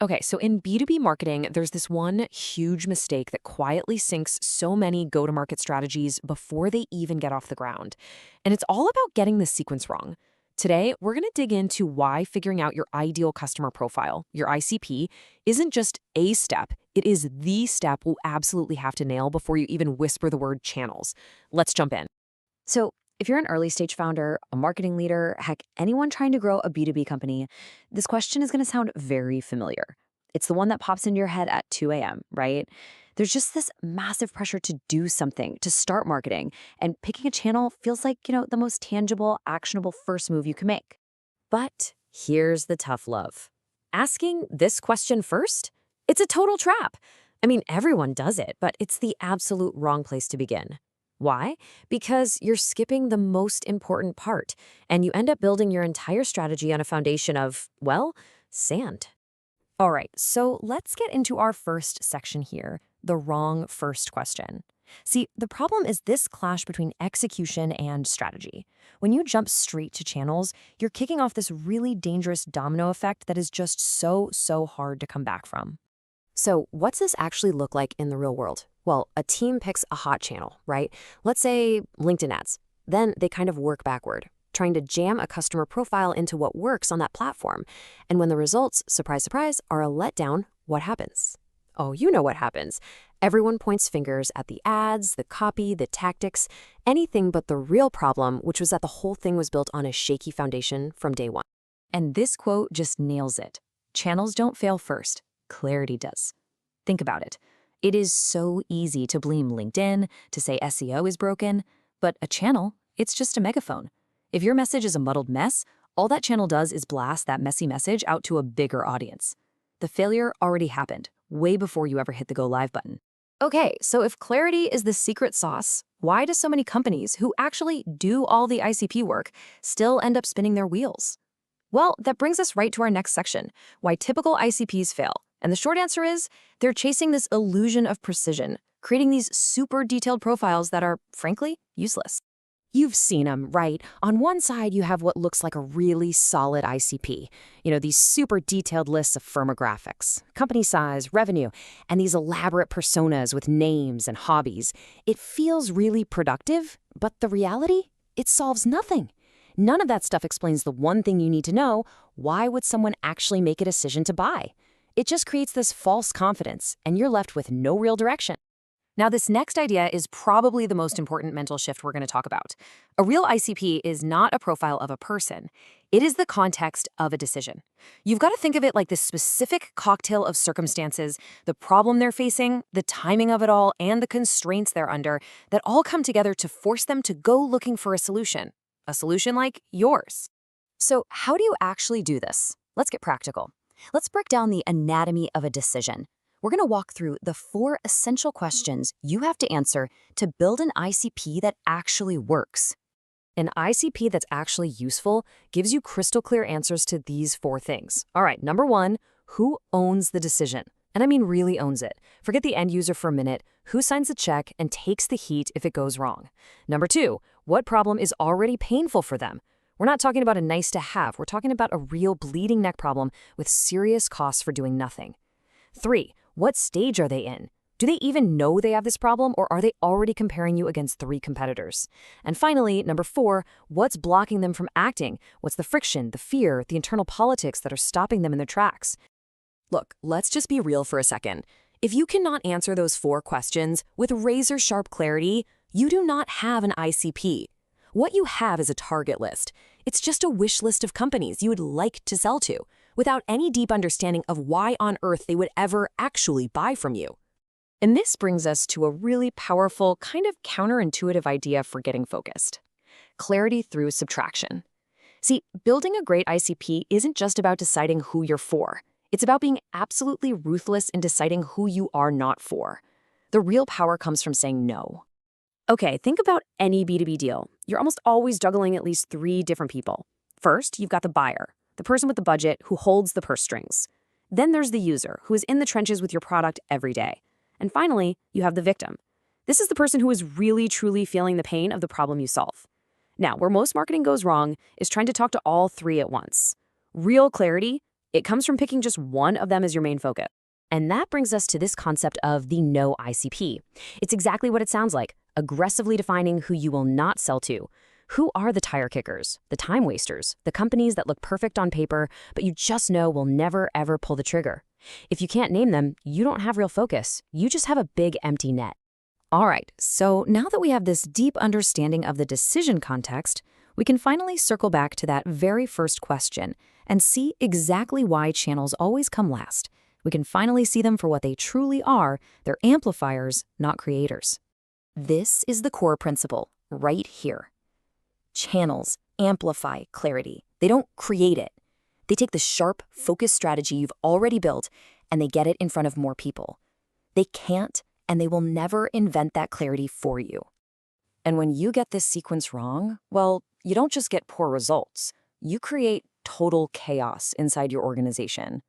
Okay, so in B2B marketing, there's this one huge mistake that quietly sinks so many go-to-market strategies before they even get off the ground. And it's all about getting the sequence wrong. Today, we're going to dig into why figuring out your ideal customer profile, your ICP, isn't just a step, it is the step we'll absolutely have to nail before you even whisper the word channels. Let's jump in. So, if you're an early stage founder, a marketing leader, heck, anyone trying to grow a B2B company, this question is going to sound very familiar. It's the one that pops into your head at 2 a.m., right? There's just this massive pressure to do something, to start marketing, and picking a channel feels like, the most tangible, actionable first move you can make. But here's the tough love. Asking this question first? It's a total trap. I mean, everyone does it, but it's the absolute wrong place to begin. Why? Because you're skipping the most important part, and you end up building your entire strategy on a foundation of, well, sand. All right, so let's get into our first section here, the wrong first question. See, the problem is this clash between execution and strategy. When you jump straight to channels, you're kicking off this really dangerous domino effect that is just so hard to come back from. So what's this actually look like in the real world? Well, a team picks a hot channel, right? Let's say LinkedIn ads. Then they kind of work backward, trying to jam a customer profile into what works on that platform. And when the results, surprise, surprise, are a letdown, what happens? Oh, you know what happens. Everyone points fingers at the ads, the copy, the tactics, anything but the real problem, which was that the whole thing was built on a shaky foundation from day one. And this quote just nails it. Channels don't fail first. Clarity does. Think about it. It is so easy to blame LinkedIn, to say SEO is broken, but a channel, it's just a megaphone. If your message is a muddled mess, all that channel does is blast that messy message out to a bigger audience. The failure already happened, way before you ever hit the go live button. Okay, so if clarity is the secret sauce, why do so many companies who actually do all the ICP work still end up spinning their wheels? Well, that brings us right to our next section, why typical ICPs fail. And the short answer is, they're chasing this illusion of precision, creating these super detailed profiles that are, frankly, useless. You've seen them, right? On one side, you have what looks like a really solid ICP. These super detailed lists of firmographics, company size, revenue, and these elaborate personas with names and hobbies. It feels really productive, but the reality? It solves nothing. None of that stuff explains the one thing you need to know: why would someone actually make a decision to buy? It just creates this false confidence, and you're left with no real direction. Now, this next idea is probably the most important mental shift we're going to talk about. A real ICP is not a profile of a person. It is the context of a decision. You've got to think of it like this specific cocktail of circumstances, the problem they're facing, the timing of it all, and the constraints they're under that all come together to force them to go looking for a solution like yours. So how do you actually do this? Let's get practical. Let's break down the anatomy of a decision. We're going to walk through the 4 essential questions you have to answer to build an ICP that actually works. An ICP that's actually useful gives you crystal clear answers to these 4 things. All right, number 1, who owns the decision? And I mean really owns it. Forget the end user for a minute. Who signs the check and takes the heat if it goes wrong? Number 2, what problem is already painful for them? We're not talking about a nice to have. We're talking about a real bleeding neck problem with serious costs for doing nothing. 3, what stage are they in? Do they even know they have this problem, or are they already comparing you against 3 competitors? And finally, number 4, what's blocking them from acting? What's the friction, the fear, the internal politics that are stopping them in their tracks? Look, let's just be real for a second. If you cannot answer those 4 questions with razor-sharp clarity, you do not have an ICP. What you have is a target list. It's just a wish list of companies you would like to sell to, without any deep understanding of why on earth they would ever actually buy from you. And this brings us to a really powerful, kind of counterintuitive idea for getting focused. Clarity through subtraction. See, building a great ICP isn't just about deciding who you're for. It's about being absolutely ruthless in deciding who you are not for. The real power comes from saying no. Okay, think about any B2B deal. You're almost always juggling at least 3 different people. First, you've got the buyer, the person with the budget who holds the purse strings. Then there's the user, who is in the trenches with your product every day. And finally, you have the victim. This is the person who is really, truly feeling the pain of the problem you solve. Now, where most marketing goes wrong is trying to talk to all 3 at once. Real clarity It comes from picking just one of them as your main focus. And that brings us to this concept of the no ICP. It's exactly what it sounds like, aggressively defining who you will not sell to. Who are the tire kickers, the time wasters, the companies that look perfect on paper, but you just know will never, ever pull the trigger? If you can't name them, you don't have real focus. You just have a big empty net. All right, so now that we have this deep understanding of the decision context, we can finally circle back to that very first question and see exactly why channels always come last. We can finally see them for what they truly are. They're amplifiers, not creators. This is the core principle right here. Channels amplify clarity. They don't create it. They take the sharp, focused strategy you've already built and they get it in front of more people. They can't and they will never invent that clarity for you. And when you get this sequence wrong, well, you don't just get poor results. You create total chaos inside your organization.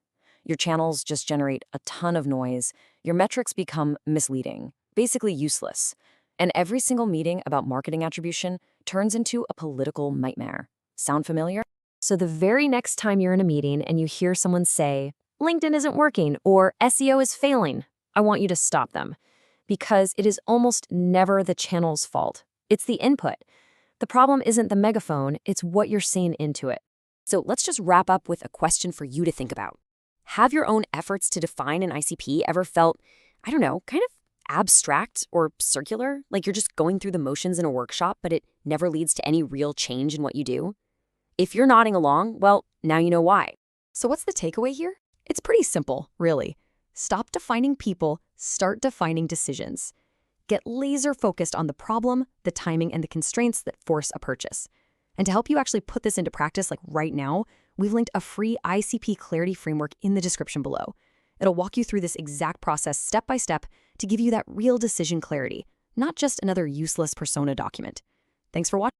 Your channels just generate a ton of noise. Your metrics become misleading, basically useless. And every single meeting about marketing attribution turns into a political nightmare. Sound familiar? So the very next time you're in a meeting and you hear someone say, LinkedIn isn't working or SEO is failing, I want you to stop them. Because it is almost never the channel's fault. It's the input. The problem isn't the megaphone, it's what you're saying into it. So let's just wrap up with a question for you to think about. Have your own efforts to define an ICP ever felt, I don't know, kind of abstract or circular? Like you're just going through the motions in a workshop, but it never leads to any real change in what you do? If you're nodding along, well, now you know why. So what's the takeaway here? It's pretty simple, really. Stop defining people, start defining decisions. Get laser focused on the problem, the timing, and the constraints that force a purchase. And to help you actually put this into practice like right now, we've linked a free ICP clarity framework in the description below. It'll walk you through this exact process step by step to give you that real decision clarity, not just another useless persona document. Thanks for watching.